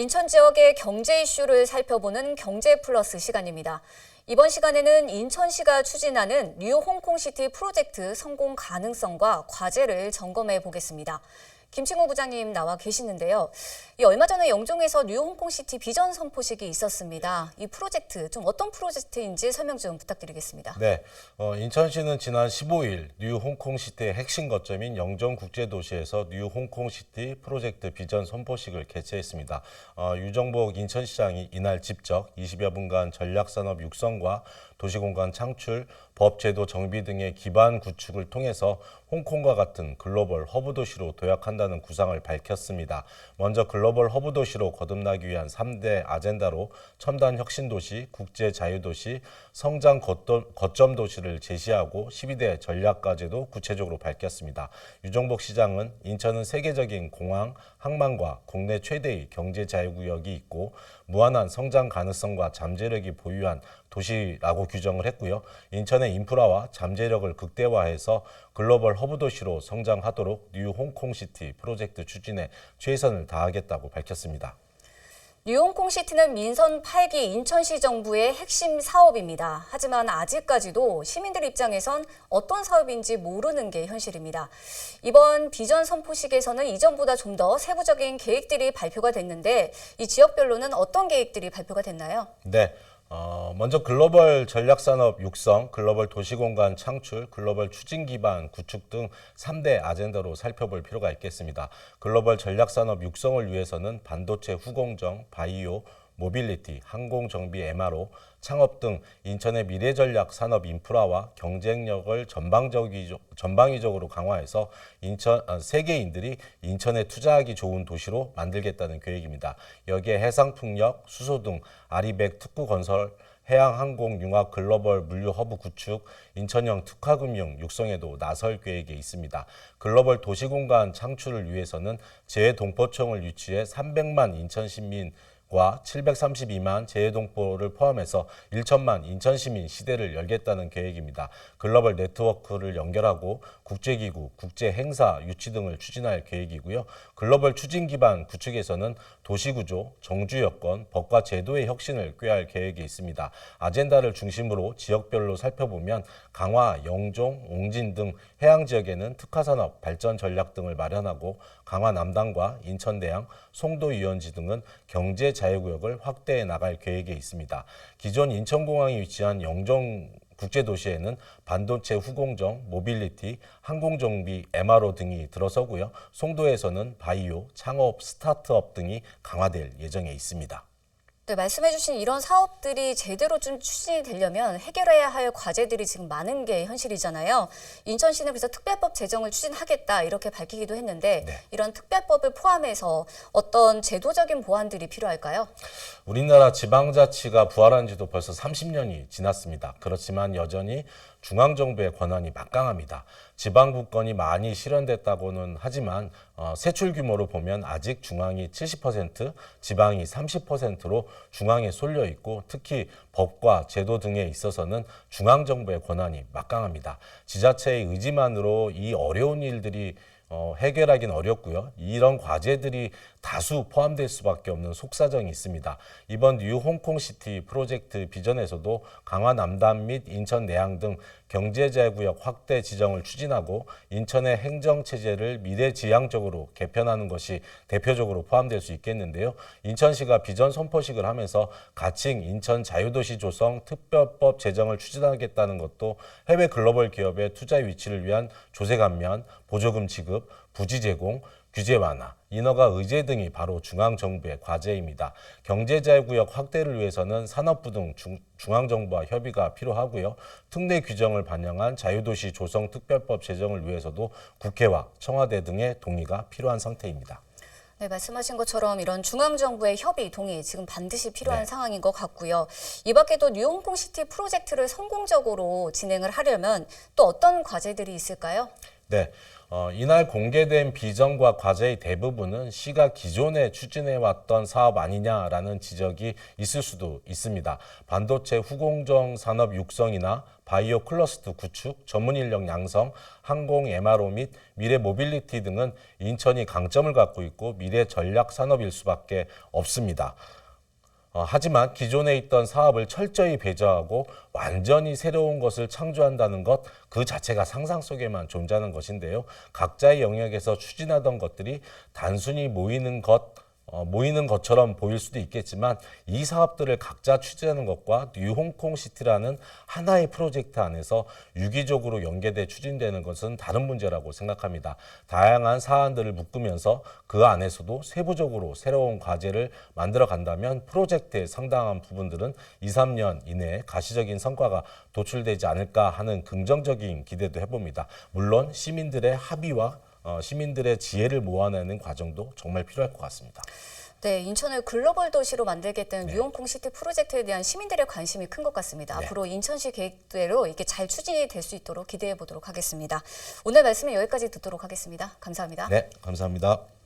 인천 지역의 경제 이슈를 살펴보는 경제 플러스 시간입니다. 이번 시간에는 인천시가 추진하는 뉴 홍콩시티 프로젝트 성공 가능성과 과제를 점검해 보겠습니다. 김칭호 부장님 나와 계시는데요. 얼마 전에 영종에서 뉴 홍콩시티 비전 선포식이 있었습니다. 이 프로젝트 좀 어떤 프로젝트인지 설명 좀 부탁드리겠습니다. 네, 인천시는 지난 15일 뉴 홍콩시티의 핵심 거점인 영종국제도시에서 뉴 홍콩시티 프로젝트 비전 선포식을 개최했습니다. 유정복 인천시장이 이날 직접 20여 분간 전략산업 육성과 도시공간 창출, 법제도 정비 등의 기반 구축을 통해서 홍콩과 같은 글로벌 허브 도시로 도약한다는 구상을 밝혔습니다. 먼저 글로벌 허브 도시로 거듭나기 위한 3대 아젠다로 첨단 혁신 도시, 국제 자유 도시, 성장 거점 도시를 제시하고 12대 전략 과제도 구체적으로 밝혔습니다. 유정복 시장은 인천은 세계적인 공항, 항만과 국내 최대의 경제 자유구역이 있고 무한한 성장 가능성과 잠재력이 보유한 도시라고 규정을 했고요. 인천의 인프라와 잠재력을 극대화해서 글로벌 허브 도시로 성장하도록 뉴 홍콩시티 프로젝트 추진에 최선을 다하겠다고 밝혔습니다. 뉴 홍콩시티는 민선 8기 인천시 정부의 핵심 사업입니다. 하지만 아직까지도 시민들 입장에선 어떤 사업인지 모르는 게 현실입니다. 이번 비전 선포식에서는 이전보다 좀 더 세부적인 계획들이 발표가 됐는데 이 지역별로는 어떤 계획들이 발표가 됐나요? 네. 먼저 글로벌 전략산업 육성, 글로벌 도시공간 창출, 글로벌 추진 기반 구축 등 3대 아젠다로 살펴볼 필요가 있겠습니다. 글로벌 전략산업 육성을 위해서는 반도체 후공정, 바이오, 모빌리티, 항공정비 MRO, 창업 등 인천의 미래전략 산업 인프라와 경쟁력을 전방위적으로 강화해서 세계인들이 인천에 투자하기 좋은 도시로 만들겠다는 계획입니다. 여기에 해상풍력, 수소 등 아리백 특구 건설, 해양항공, 융합 글로벌 물류 허브 구축, 인천형 특화금융 육성에도 나설 계획에 있습니다. 글로벌 도시공간 창출을 위해서는 재외동포청을 유치해 300만 인천 시민 과 732만 재외동포를 포함해서 1천만 인천시민 시대를 열겠다는 계획입니다. 글로벌 네트워크를 연결하고 국제기구, 국제행사 유치 등을 추진할 계획이고요. 글로벌 추진 기반 구축에서는 도시구조, 정주여건, 법과 제도의 혁신을 꾀할 계획이 있습니다. 아젠다를 중심으로 지역별로 살펴보면 강화, 영종, 옹진 등 해양지역에는 특화산업 발전 전략 등을 마련하고 강화 남단과 인천대양, 송도유원지 등은 경제 자유구역을 확대해 나갈 계획에 있습니다. 기존 인천공항이 위치한 영종 국제도시에는 반도체 후공정, 모빌리티, 항공정비, MRO 등이 들어서고요. 송도에서는 바이오, 창업, 스타트업 등이 강화될 예정에 있습니다. 네, 말씀해주신 이런 사업들이 제대로 좀 추진이 되려면 해결해야 할 과제들이 지금 많은 게 현실이잖아요. 인천시는 그래서 특별법 제정을 추진하겠다 이렇게 밝히기도 했는데 네. 이런 특별법을 포함해서 어떤 제도적인 보완들이 필요할까요? 우리나라 지방자치가 부활한 지도 벌써 30년이 지났습니다. 그렇지만 여전히 중앙정부의 권한이 막강합니다. 지방국권이 많이 실현됐다고는 하지만 세출 규모로 보면 아직 중앙이 70%, 지방이 30%로 중앙에 쏠려 있고 특히 법과 제도 등에 있어서는 중앙정부의 권한이 막강합니다. 지자체의 의지만으로 이 어려운 일들이 해결하기는 어렵고요. 이런 과제들이 다수 포함될 수밖에 없는 속사정이 있습니다. 이번 뉴 홍콩시티 프로젝트 비전에서도 강화 남단 및 인천 내양 등 경제자유구역 확대 지정을 추진하고 인천의 행정체제를 미래지향적으로 개편하는 것이 대표적으로 포함될 수 있겠는데요. 인천시가 비전 선포식을 하면서 가칭 인천 자유도시 조성 특별법 제정을 추진하겠다는 것도 해외 글로벌 기업의 투자 위치를 위한 조세 감면, 보조금 지급, 부지 제공, 규제 완화, 인허가 의제 등이 바로 중앙정부의 과제입니다. 경제자유구역 확대를 위해서는 산업부 등 중앙정부와 협의가 필요하고요. 특례 규정을 반영한 자유도시 조성 특별법 제정을 위해서도 국회와 청와대 등의 동의가 필요한 상태입니다. 네, 말씀하신 것처럼 이런 중앙정부의 협의, 동의 지금 반드시 필요한 상황인 것 같고요. 이 밖에도 뉴 홍콩시티 프로젝트를 성공적으로 진행을 하려면 또 어떤 과제들이 있을까요? 네, 이날 공개된 비전과 과제의 대부분은 시가 기존에 추진해왔던 사업 아니냐라는 지적이 있을 수도 있습니다. 반도체 후공정 산업 육성이나 바이오 클러스터 구축, 전문 인력 양성, 항공 MRO 및 미래 모빌리티 등은 인천이 강점을 갖고 있고 미래 전략 산업일 수밖에 없습니다. 하지만 기존에 있던 사업을 철저히 배제하고 완전히 새로운 것을 창조한다는 것 그 자체가 상상 속에만 존재하는 것인데요. 각자의 영역에서 추진하던 것들이 단순히 모이는 것처럼 보일 수도 있겠지만 이 사업들을 각자 추진하는 것과 뉴 홍콩시티라는 하나의 프로젝트 안에서 유기적으로 연계돼 추진되는 것은 다른 문제라고 생각합니다. 다양한 사안들을 묶으면서 그 안에서도 세부적으로 새로운 과제를 만들어 간다면 프로젝트의 상당한 부분들은 2, 3년 이내에 가시적인 성과가 도출되지 않을까 하는 긍정적인 기대도 해봅니다. 물론 시민들의 합의와 시민들의 지혜를 모아내는 과정도 정말 필요할 것 같습니다. 네, 인천을 글로벌 도시로 만들겠다는 뉴홍콩시티 프로젝트에 대한 시민들의 관심이 큰 것 같습니다. 앞으로 인천시 계획대로 이게 잘 추진이 될 수 있도록 기대해 보도록 하겠습니다. 오늘 말씀은 여기까지 듣도록 하겠습니다. 감사합니다. 네, 감사합니다.